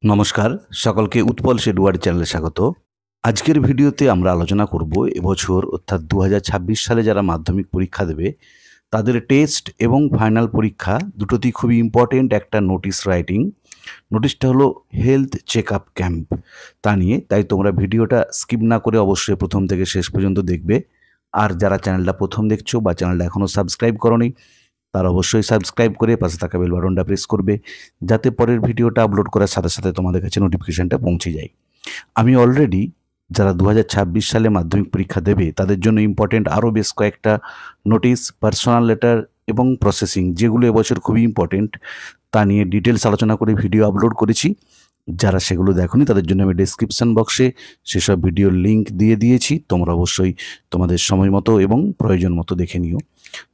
নমস্কার, সকলকে উৎপল শেডওয়ার্ড চ্যানেলে স্বাগত। আজকের ভিডিওতে আমরা আলোচনা করব এবছর অর্থাৎ 2026 সালে যারা মাধ্যমিক পরীক্ষা দেবে তাদের টেস্ট এবং ফাইনাল পরীক্ষা দুটোতেই খুবই ইম্পর্টেন্ট একটা নোটিশ রাইটিং। নোটিশটা হলো হেলথ চেক আপ ক্যাম্প, তা নিয়ে। তাই তোমরা ভিডিওটা স্কিপ না করে অবশ্যই প্রথম থেকে শেষ পর্যন্ত দেখবে। আর যারা চ্যানেলটা প্রথম দেখছো বা চ্যানেলটা এখনও সাবস্ক্রাইব করোনি, তারা অবশ্যই সাবস্ক্রাইব করে পাশে থাকা বেল বাটনটা প্রেস করবে, যাতে পরের ভিডিওটা আপলোড করার সাথে সাথে তোমাদের কাছে নোটিফিকেশানটা পৌঁছে যায়। আমি অলরেডি যারা 2026 সালে মাধ্যমিক পরীক্ষা দেবে তাদের জন্য ইম্পর্টেন্ট আরও বেশ কয়েকটা নোটিশ, পার্সোনাল লেটার এবং প্রসেসিং, যেগুলো এবছর খুবই ইম্পর্টেন্ট, তা নিয়ে ডিটেলস আলোচনা করে ভিডিও আপলোড করেছি। যারা সেগুলো দেখোনি তাদের জন্য আমি ডেসক্রিপশন বক্সে সেসব ভিডিওর লিঙ্ক দিয়ে দিয়েছি। তোমরা অবশ্যই তোমাদের সময় মতো এবং প্রয়োজন মতো দেখে নিও।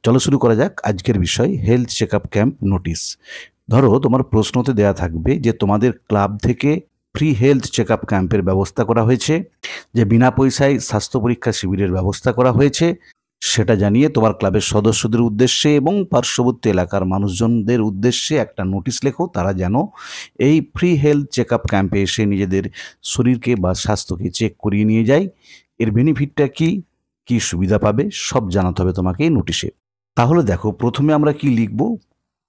চলো শুরু করা যাক আজকের বিষয়, health check up camp notice. ধরো তোমার প্রশ্নতে দেয়া থাকবে যে তোমাদের ক্লাব থেকে ফ্রি হেলথ চেক আপ ক্যাম্পের ব্যবস্থা করা হয়েছে, যে বিনা পয়সায় স্বাস্থ্য পরীক্ষা শিবিরের ব্যবস্থা করা হয়েছে, সেটা জানিয়ে তোমার ক্লাবের সদস্যদের উদ্দেশ্যে এবং পার্শ্ববর্তী এলাকার মানুষজনদের উদ্দেশ্যে একটা নোটিশ লেখো, তারা যেন এই ফ্রি হেলথ চেক আপ ক্যাম্পে এসে নিজেদের শরীরকে বা স্বাস্থ্যকে চেক করিয়ে নিয়ে যায়। এর বেনিফিটটা কি, কি সুবিধা পাবে, সব জানাতে হবে তোমাকে এই নোটিশে। তাহলে দেখো, প্রথমে আমরা কি লিখব,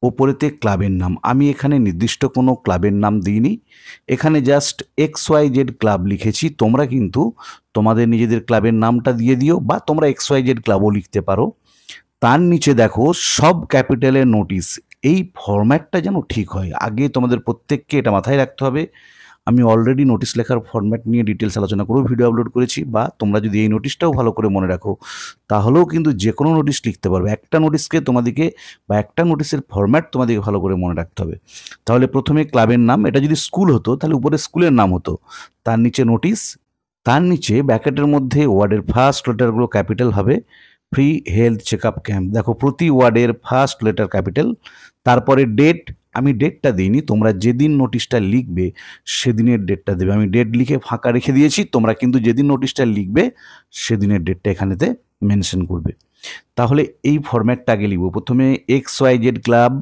ওপরেতে ক্লাবের নাম। আমি এখানে নির্দিষ্ট কোনো ক্লাবের নাম দিইনি, এখানে জাস্ট XYZ ক্লাব লিখেছি। তোমরা কিন্তু তোমাদের নিজেদের ক্লাবের নামটা দিয়ে দিও, বা তোমরা XYZ ক্লাবও লিখতে পারো। তার নিচে দেখো সব ক্যাপিটালের নোটিশ। এই ফরম্যাটটা যেন ঠিক হয়, আগে তোমাদের প্রত্যেককে এটা মাথায় রাখতে হবে। আমি অলরেডি নোটিশ লেখার ফরম্যাট নিয়ে ডিটেলস আলোচনা করেও ভিডিও আপলোড করেছি, বা তোমরা যদি এই নোটিশটাও ভালো করে মনে রাখো তাহলেও কিন্তু যে কোনো নোটিশ লিখতে পারবে। একটা নোটিশকে তোমাদেরকে বা একটা নোটিশের ফরম্যাট তোমাদেরকে ভালো করে মনে রাখতে হবে। তাহলে প্রথমে ক্লাবের নাম, এটা যদি স্কুল হতো তাহলে উপরে স্কুলের নাম হতো, তার নিচে নোটিশ, তার নিচে ব্যাকেটের মধ্যে ওয়ার্ডের ফার্স্ট লেটারগুলো ক্যাপিটাল হবে, free health check up camp. দেখো প্রতি ওয়ার্ডের ফার্স্ট লেটার ক্যাপিটাল, তারপরে ডেট। আমি ডেটটা দিইনি, তোমরা যেদিন নোটিশটা লিখবে সেদিনের ডেটটা দেবে। আমি ডেট লিখে ফাঁকা রেখে দিয়েছি, তোমরা কিন্তু যেদিন নোটিশটা লিখবে সেদিনের ডেটটা এখানেতে মেনশন করবে। তাহলে এই ফরম্যাটটা আগে লিখব, প্রথমে XYZ ক্লাব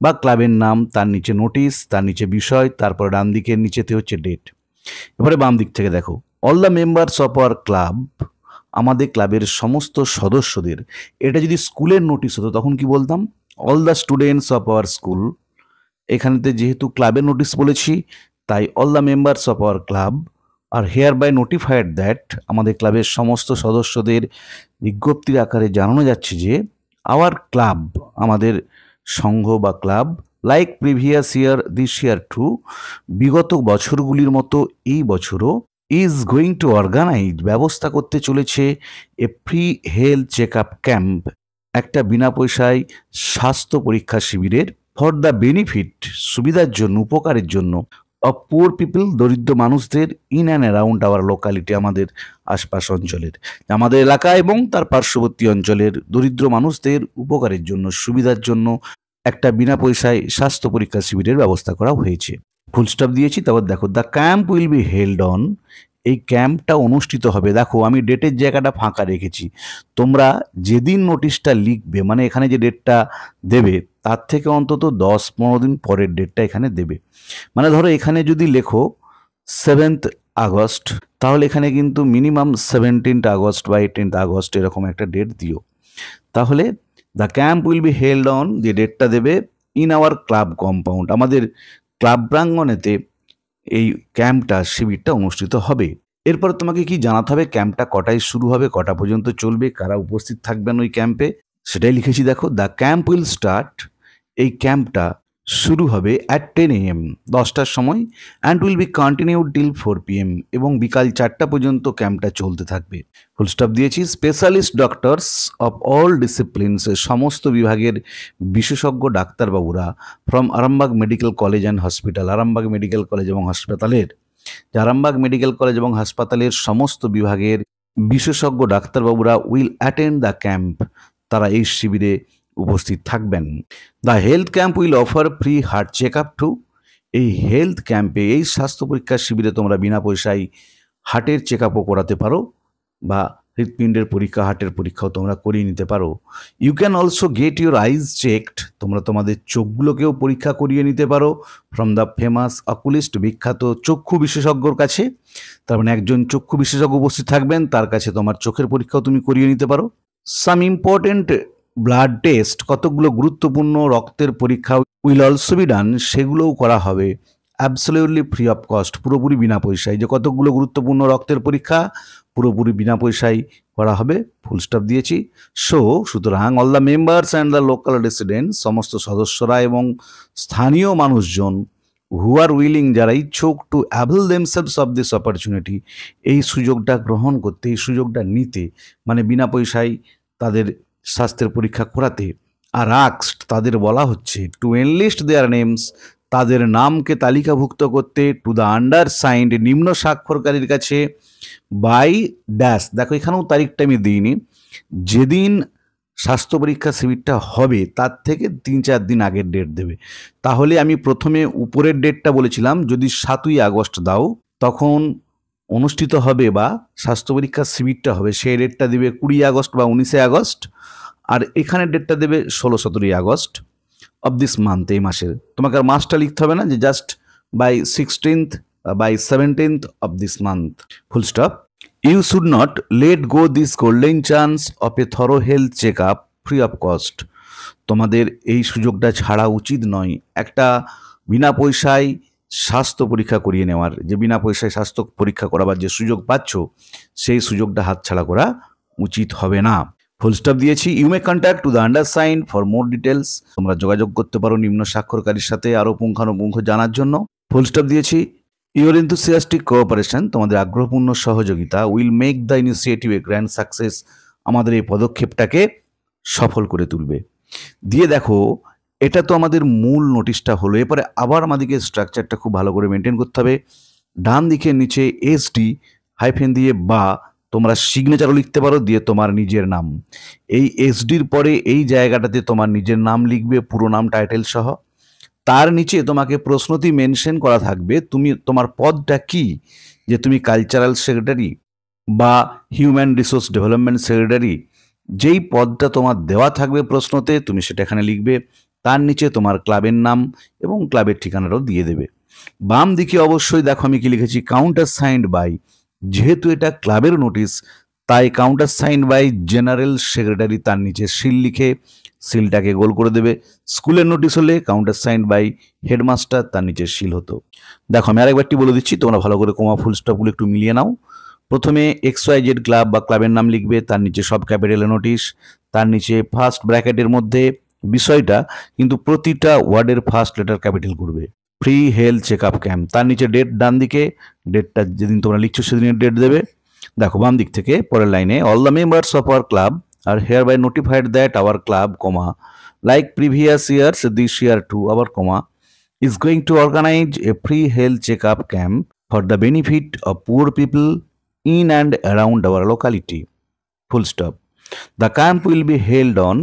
বা ক্লাবের নাম, তার নিচে নোটিশ, তার নিচে বিষয়, তারপর ডান দিকের নিচেতে হচ্ছে ডেট। এবারে বাম দিক থেকে দেখো, all the members of our club, আমাদের ক্লাবের সমস্ত সদস্যদের। এটা যদি স্কুলের নোটিশ হতো তখন কি বলতাম, all the students of our school. এখানেতে যেহেতু ক্লাবের নোটিশ বলেছি, তাই all the members of our club are hereby notified that, আমাদের ক্লাবের সমস্ত সদস্যদের বিজ্ঞপ্তির আকারে জানানো যাচ্ছে যে আওয়ার ক্লাব, আমাদের সংঘ বা club, like previous year this year too, বিগত বছরগুলির মতো এই বছরও, ইজ গোয়িং টু অর্গানাইজ, ব্যবস্থা করতে চলেছে a free health check up camp, একটা বিনা পয়সায় স্বাস্থ্য পরীক্ষা শিবিরের, ফর দ্য বেনিফিট, সুবিধার জন্য, উপকারের জন্য, অফ পুয়ার পিপল, দরিদ্র মানুষদের, in and around our locality, আমাদের আশপাশ অঞ্চলের, আমাদের এলাকা এবং তার পার্শ্ববর্তী অঞ্চলের দরিদ্র মানুষদের উপকারের জন্য, সুবিধার জন্য একটা বিনা পয়সায় স্বাস্থ্য পরীক্ষা শিবিরের ব্যবস্থা করা হয়েছে। ফুল স্টপ দিয়েছি। তারপর দেখো, the camp will be held on, এই ক্যাম্পটা অনুষ্ঠিত হবে। দেখো আমি ডেটের জায়গাটা ফাঁকা রেখেছি, তোমরা যেদিন নোটিশটা লিখবে, মানে এখানে যে ডেটটা দেবে তার থেকে অন্তত 10-15 দিন পরের ডেটটা এখানে দেবে। মানে ধরো এখানে যদি লেখো 7th আগস্ট, তাহলে এখানে কিন্তু মিনিমাম 17th আগস্ট বা 18th আগস্ট এরকম একটা ডেট দিও। তাহলে the camp will be held on, যে ডেটটা দেবে, ইন আওয়ার ক্লাব কম্পাউন্ড, আমাদের ক্লাব প্রাঙ্গণেতে এই ক্যাম্পটা, শিবিরটা অনুষ্ঠিত হবে। এরপর তোমাকে কি জানাতে হবে, ক্যাম্পটা কটায় শুরু হবে, কটা পর্যন্ত চলবে, কারা উপস্থিত থাকবেন ওই ক্যাম্পে, সেটাই লিখেছি। দেখো, দ্য ক্যাম্প উইল স্টার্ট, এই ক্যাম্পটা শুরু হবে অ্যাট 10 AM, 10টার সময়, and will be continued till 4 PM, এবং বিকাল 4টা পর্যন্ত ক্যাম্পটা চলতে থাকবে। ফুল স্টপ দিয়েছি। Specialist doctors of all disciplines, সমস্ত বিভাগের বিশেষজ্ঞ ডাক্তারবাবুরা, from Arambagh medical college and hospital, Arambagh medical college এবং হাসপাতালের, আরামবাগ মেডিকেল কলেজ এবং হাসপাতালের সমস্ত বিভাগের বিশেষজ্ঞ ডাক্তারবাবুরা, উইল অ্যাটেন্ড দ্য ক্যাম্প, তারা এই শিবিরে উপস্থিত থাকবেন। The health camp will offer free heart check up too, এই হেলথ ক্যাম্পে, এই স্বাস্থ্য পরীক্ষার শিবিরে তোমরা বিনা পয়সায় হার্টের চেক আপও করাতে পারো, বা হৃৎপিণ্ডের পরীক্ষা, হার্টের পরীক্ষাও তোমরা করিয়ে নিতে পারো। You can also get your eyes checked, তোমরা তোমাদের চোখগুলোকেও পরীক্ষা করিয়ে নিতে পারো ফ্রম দ্য ফেমাস অকুলিস্ট, বিখ্যাত চক্ষু বিশেষজ্ঞর কাছে। তার মানে একজন চক্ষু বিশেষজ্ঞ উপস্থিত থাকবেন, তার কাছে তোমার চোখের পরীক্ষাও তুমি করিয়ে নিতে পারো। সাম ইম্পর্টেন্ট ব্লাড টেস্ট, কতগুলো গুরুত্বপূর্ণ রক্তের পরীক্ষা উইল অলসো বি ডান, সেগুলোও করা হবে অ্যাবসলিউটলি ফ্রি অফ কস্ট, পুরোপুরি বিনা পয়সায়। যে কতগুলো গুরুত্বপূর্ণ রক্তের পরীক্ষা পুরোপুরি বিনা পয়সায় করা হবে, ফুল স্টপ দিয়েছি। সুতরাং all the members and the local resident, সমস্ত সদস্যরা এবং স্থানীয় মানুষজন, হু আর উইলিং, যারা ইচ্ছুক, two avail themselves of this opportunity, এই সুযোগটা গ্রহণ করতে, এই সুযোগটা নিতে, মানে বিনা পয়সায় তাদের স্বাস্থ্যের পরীক্ষা করাতে। আর আক্সড, তাদের বলা হচ্ছে, টু এনলিস্ট দেয়ার নেমস, তাদের নামকে তালিকাভুক্ত করতে, টু দ্য আন্ডারসাইন্ড, নিম্ন স্বাক্ষরকারীর কাছে, বাই ড্যাশ, দেখো এখানেও তারিখটা আমি দিইনি, যেদিন স্বাস্থ্য পরীক্ষা শিবিরটা হবে তার থেকে 3-4 দিন আগের ডেট দেবে। তাহলে আমি প্রথমে উপরের ডেটটা বলেছিলাম, যদি 7ই আগস্ট দাও তখন অনুষ্ঠিত হবে বা স্বাস্থ্য পরীক্ষার শিবিরটা হবে, সেই ডেটটা দেবে 20 আগস্ট বা 19 আগস্ট। আর এখানে ডেটটা দেবে 16-17 আগস্ট অফ দিস মান্থ, এই মাসের। তোমাকে আর মাসটা লিখতে হবে না, যে just by 16th by 17th of this month, full stop. You should not let go this golden chance of a thorough health check up free of cost, তোমাদের এই সুযোগটা ছাড়া উচিত নয়, একটা বিনা পয়সায় স্বাস্থ্য পরীক্ষা করিয়ে নেওয়ার, যে বিনা পয়সায় স্বাস্থ্য পরীক্ষা করাবার যে সুযোগ পাচ্ছ, সেই সুযোগটা হাতছাড়া করা উচিত হবে না, ফুল স্টপ দিয়েছি। You may contact to the undersign for more details, তোমরা যোগাযোগ করতে পারো নিম্ন স্বাক্ষরকারীর সাথে আরও পুঙ্খানুপুঙ্খ জানার জন্য, ফুল স্টপ দিয়েছি। ইউর এনথুসিয়াস্টিক কোঅপারেশন, তোমাদের আগ্রহপূর্ণ সহযোগিতা, will make the initiative a grand success, আমাদের এই পদক্ষেপটাকে সফল করে তুলবে। দিয়ে দেখো, এটা তো আমাদের মূল নোটিশটা হলো। এরপরে আবার আমাদেরকে স্ট্রাকচারটা খুব ভালো করে মেনটেন করতে হবে। ডান দিকের নিচে এসডি হাইফেন দিয়ে বা তোমরা সিগনেচারও লিখতে পারো, দিয়ে তোমার নিজের নাম, এই এসডির পরে এই জায়গাটাতে তোমার নিজের নাম লিখবে, পুরো নাম টাইটেল সহ। তার নিচে তোমাকে প্রশ্নটি মেনশন করা থাকবে, তোমার পদটা কি, যে তুমি কালচারাল সেক্রেটারি বা হিউম্যান রিসোর্স ডেভেলপমেন্ট সেক্রেটারি, যেই পদটা তোমার দেওয়া থাকবে প্রশ্নতে, তুমি সেটা এখানে লিখবে। তার নিচে তোমার ক্লাবের নাম এবং ক্লাবের ঠিকানাটাও দিয়ে দেবে। বাম দিকে অবশ্যই দেখো আমি কি লিখেছি, কাউন্টার সাইন্ড বাই, যেহেতু এটা ক্লাবের নোটিশ তাই counter signed by general secretary, তার নিচে সিল লিখে সিলটাকে গোল করে দেবে। স্কুলের নোটিশ হলে কাউন্টার সাইন্ড বাই হেডমাস্টার, তার নিচে সিল হতো। দেখো আমি আরেকবারটি বলে দিচ্ছি, তোমরা ভালো করে কমা ফুল স্টপগুলো একটু মিলিয়ে নাও। প্রথমে XYZ ক্লাব বা ক্লাবের নাম লিখবে, তার নিচে সব ক্যাপিটালে নোটিশ, তার নিচে ফার্স্ট ব্র্যাকেটের মধ্যে বিষয়টা, কিন্তু প্রতিটা ওয়ার্ডের ফার্স্ট লেটার ক্যাপিটাল করবে। Free health check up camp, তার নিচে ডেট, ডান দিকে ডেটটা যেদিন তোমরা লিখছো সেদিনের ডেট দেবে। দেখো বাম দিক থেকে পরের লাইনে, all the members of our club are hereby notified that our club, comma, like previous years this year too, আবার comma, is going to organize a free health checkup camp for the benefit of poor people in and around our locality, full stop. The camp will be held on,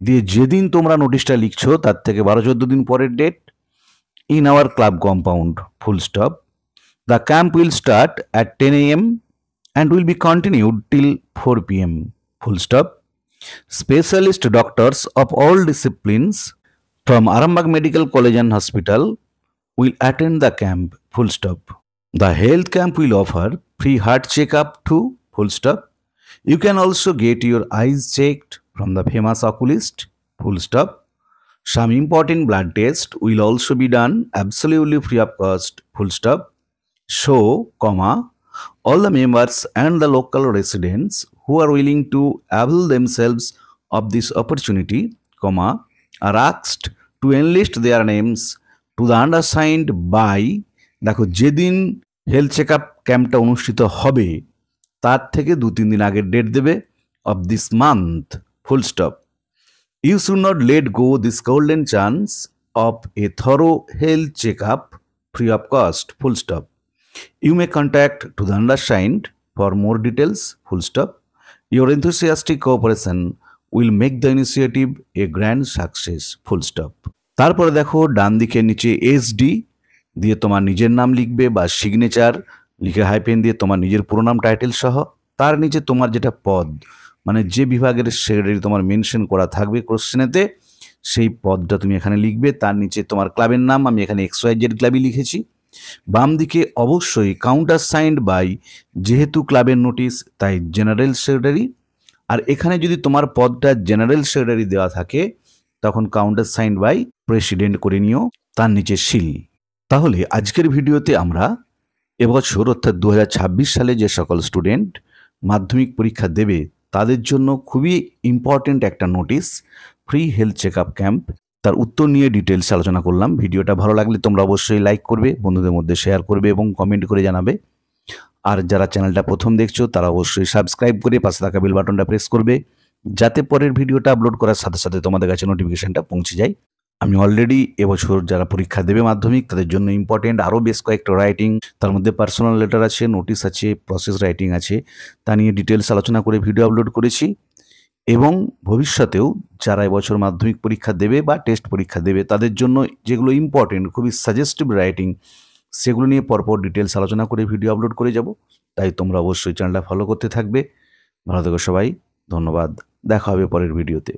দিয়ে যেদিন তোমরা নোটিশটা লিখছো তার থেকে 12-14 দিন পরের date, in our club compound, full stop. The camp will start at 10 a.m. and will be continued till 4 p.m, full stop. Specialist doctors of all disciplines from Arambagh Medical College and Hospital will attend the camp, full stop. The health camp will offer free heart checkup too, full stop. You can also get your eyes checked from the famous oculist, full stop. Some important blood tests will also be done absolutely free of cost, full stop. So, comma, all the members and the local residents who are willing to avail themselves of this opportunity, comma, are asked to enlist their names to the undersigned by, দেখো যেদিন health check up ক্যাম্পটা অনুষ্ঠিত হবে তার থেকে 2-3 দিন আগের date দেবে, of this month, full stop. You should not let go this golden chance of a thorough health check up free of cost, full stop. You may contact to the undersigned for more details, full stop. Your enthusiastic cooperation will make the initiative a grand success, full stop. তারপরে দেখো ডান দিকের নিচে SD দিয়ে তোমার নিজের নাম লিখবে বা সিগনেচার লিখে হাইপেন দিয়ে তোমার নিজের পুরো নাম টাইটেল সহ, তার নিচে তোমার যেটা পদ, মানে যে বিভাগের সেক্রেটারি তোমার মেনশন করা থাকবে কোশ্চেনেতে, সেই পদটা তুমি এখানে লিখবে। তার নিচে তোমার ক্লাবের নাম, আমি এখানে XYZ ক্লাবই লিখেছি। বাম দিকে অবশ্যই কাউন্টার সাইন্ড বাই, যেহেতু ক্লাবের নোটিশ তাই জেনারেল সেক্রেটারি। আর এখানে যদি তোমার পদটা জেনারেল সেক্রেটারি দেওয়া থাকে তখন কাউন্টার সাইন্ড বাই প্রেসিডেন্ট করে নিও, তার নিচে সিল। তাহলে আজকের ভিডিওতে আমরা এবছর অর্থাৎ 2026 সালে যে সকল স্টুডেন্ট মাধ্যমিক পরীক্ষা দেবে তাদের জন্য খুবই ইম্পর্টেন্ট একটা notice, free health check up camp, তার উত্তর নিয়ে ডিটেলস আলোচনা করলাম। ভিডিওটা ভালো লাগলে তোমরা অবশ্যই লাইক করবে, বন্ধুদের মধ্যে শেয়ার করবে এবং কমেন্ট করে জানাবে। আর যারা চ্যানেলটা প্রথম দেখছো তারা অবশ্যই সাবস্ক্রাইব করে পাশে থাকা বেল বাটনটা প্রেস করবে, যাতে পরের ভিডিওটা আপলোড করার সাথে সাথে তোমাদের কাছে নোটিফিকেশনটা পৌঁছে যায়। আমি অলরেডি এবছর যারা পরীক্ষা দেবে মাধ্যমিক তাদের জন্য ইম্পর্টেন্ট আরও বেশ কয়েকটা রাইটিং, তার মধ্যে পার্সোনাল লেটার আছে, নোটিশ আছে, প্রসেস রাইটিং আছে, তা নিয়ে ডিটেলস আলোচনা করে ভিডিও আপলোড করেছি। এবং ভবিষ্যতেও যারা এবছর মাধ্যমিক পরীক্ষা দেবে বা টেস্ট পরীক্ষা দেবে তাদের জন্য যেগুলো ইম্পর্টেন্ট, খুবই সাজেস্টিভ রাইটিং, সেগুলো নিয়ে পরপর ডিটেলস আলোচনা করে ভিডিও আপলোড করে যাব। তাই তোমরা অবশ্যই চ্যানেলটা ফলো করতে থাকবে। ভালো থেকো সবাই, ধন্যবাদ, দেখা হবে পরের ভিডিওতে।